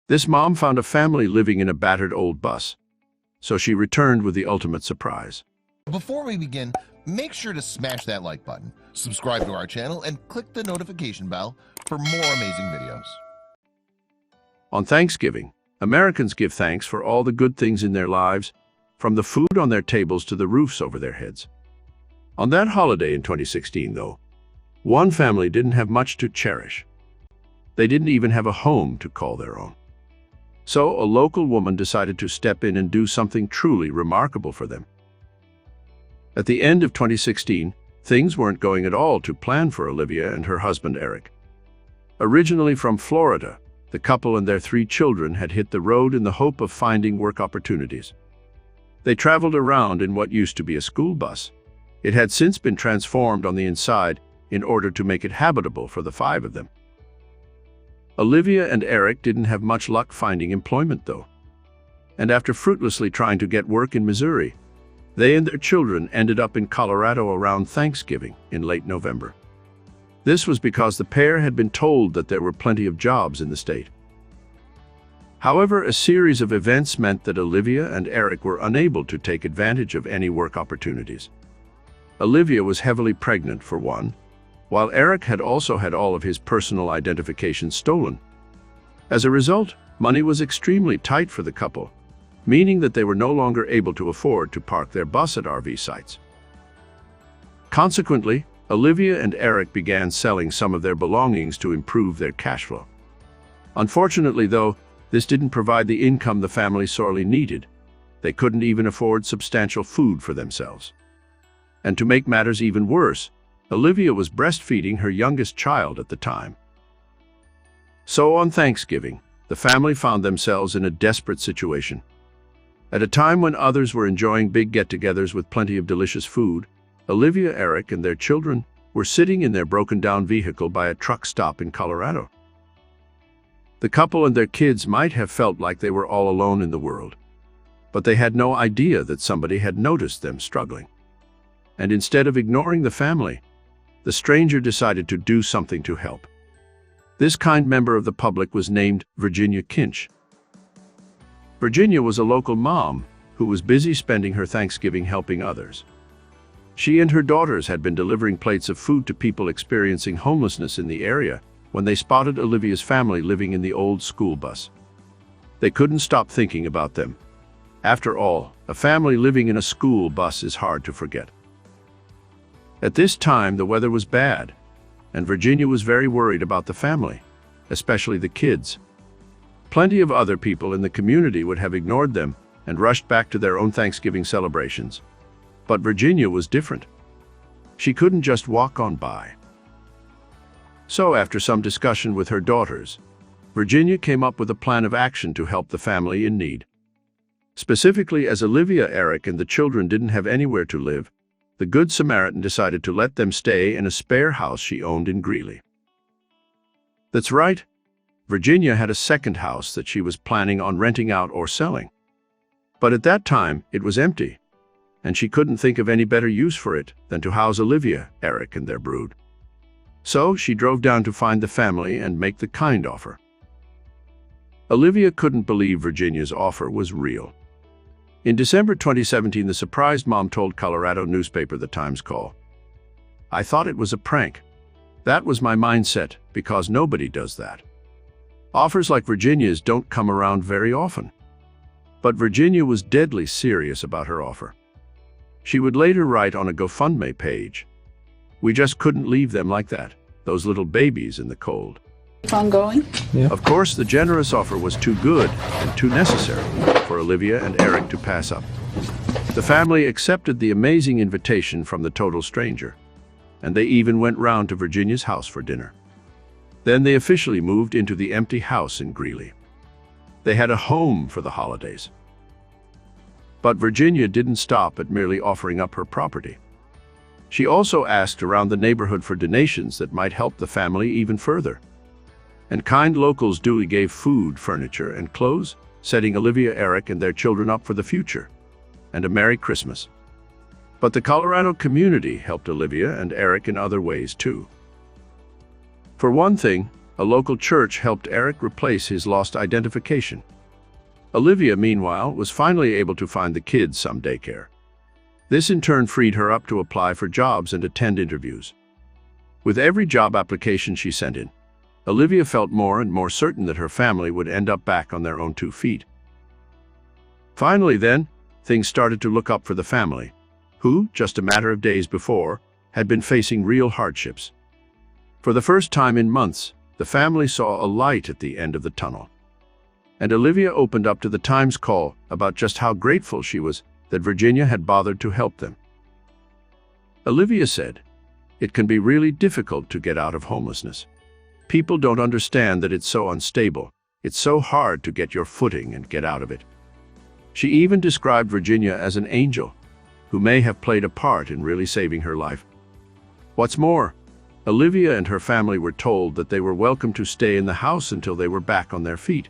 This mom found a family living in a battered old bus, so she returned with the ultimate surprise. Before we begin, make sure to smash that like button, subscribe to our channel, and click the notification bell for more amazing videos. On Thanksgiving, Americans give thanks for all the good things in their lives, from the food on their tables to the roofs over their heads. On that holiday in 2016, though, one family didn't have much to cherish. They didn't even have a home to call their own. So a local woman decided to step in and do something truly remarkable for them. At the end of 2016, things weren't going at all to plan for Olivia and her husband Eric. Originally from Florida, the couple and their 3 children had hit the road in the hope of finding work opportunities. They traveled around in what used to be a school bus. It had since been transformed on the inside in order to make it habitable for the 5 of them. Olivia and Eric didn't have much luck finding employment, though. And after fruitlessly trying to get work in Missouri, they and their children ended up in Colorado around Thanksgiving in late November. This was because the pair had been told that there were plenty of jobs in the state. However, a series of events meant that Olivia and Eric were unable to take advantage of any work opportunities. Olivia was heavily pregnant, for one, while Eric had also had all of his personal identification stolen. As a result, money was extremely tight for the couple, meaning that they were no longer able to afford to park their bus at RV sites. Consequently, Olivia and Eric began selling some of their belongings to improve their cash flow. Unfortunately, though, this didn't provide the income the family sorely needed. They couldn't even afford substantial food for themselves. And to make matters even worse, Olivia was breastfeeding her youngest child at the time. So on Thanksgiving, the family found themselves in a desperate situation. At a time when others were enjoying big get-togethers with plenty of delicious food, Olivia, Eric, and their children were sitting in their broken-down vehicle by a truck stop in Colorado. The couple and their kids might have felt like they were all alone in the world, but they had no idea that somebody had noticed them struggling. And instead of ignoring the family, the stranger decided to do something to help. This kind member of the public was named Virginia Kinch. Virginia was a local mom who was busy spending her Thanksgiving helping others. She and her daughters had been delivering plates of food to people experiencing homelessness in the area when they spotted Olivia's family living in the old school bus. They couldn't stop thinking about them. After all, a family living in a school bus is hard to forget. At this time, the weather was bad, and Virginia was very worried about the family, especially the kids. Plenty of other people in the community would have ignored them and rushed back to their own Thanksgiving celebrations. But Virginia was different. She couldn't just walk on by. So after some discussion with her daughters, Virginia came up with a plan of action to help the family in need. Specifically, as Olivia, Eric, and the children didn't have anywhere to live, the Good Samaritan decided to let them stay in a spare house she owned in Greeley. That's right, Virginia had a second house that she was planning on renting out or selling. But at that time, it was empty, and she couldn't think of any better use for it than to house Olivia, Eric, and their brood. So she drove down to find the family and make the kind offer. Olivia couldn't believe Virginia's offer was real. In December 2017, the surprised mom told Colorado newspaper The Times-Call, "I thought it was a prank. That was my mindset, because nobody does that. Offers like Virginia's don't come around very often." But Virginia was deadly serious about her offer. She would later write on a GoFundMe page, "We just couldn't leave them like that, those little babies in the cold." Ongoing? Yeah. Of course, the generous offer was too good and too necessary for Olivia and Eric to pass up. The family accepted the amazing invitation from the total stranger, and they even went round to Virginia's house for dinner. Then they officially moved into the empty house in Greeley. They had a home for the holidays. But Virginia didn't stop at merely offering up her property. She also asked around the neighborhood for donations that might help the family even further. And kind locals duly gave food, furniture, and clothes, setting Olivia, Eric, and their children up for the future, and a Merry Christmas. But the Colorado community helped Olivia and Eric in other ways too. For one thing, A local church helped Eric replace his lost identification. Olivia, meanwhile, was finally able to find the kids some daycare. This in turn freed her up to apply for jobs and attend interviews. With every job application she sent in, Olivia felt more and more certain that her family would end up back on their own 2 feet. Finally then, things started to look up for the family, who, just a matter of days before, had been facing real hardships. For the first time in months, the family saw a light at the end of the tunnel. And Olivia opened up to the Times call about just how grateful she was that Virginia had bothered to help them. Olivia said, "It can be really difficult to get out of homelessness. People don't understand that it's so unstable. It's so hard to get your footing and get out of it." She even described Virginia as an angel, who may have played a part in really saving her life. What's more, Olivia and her family were told that they were welcome to stay in the house until they were back on their feet.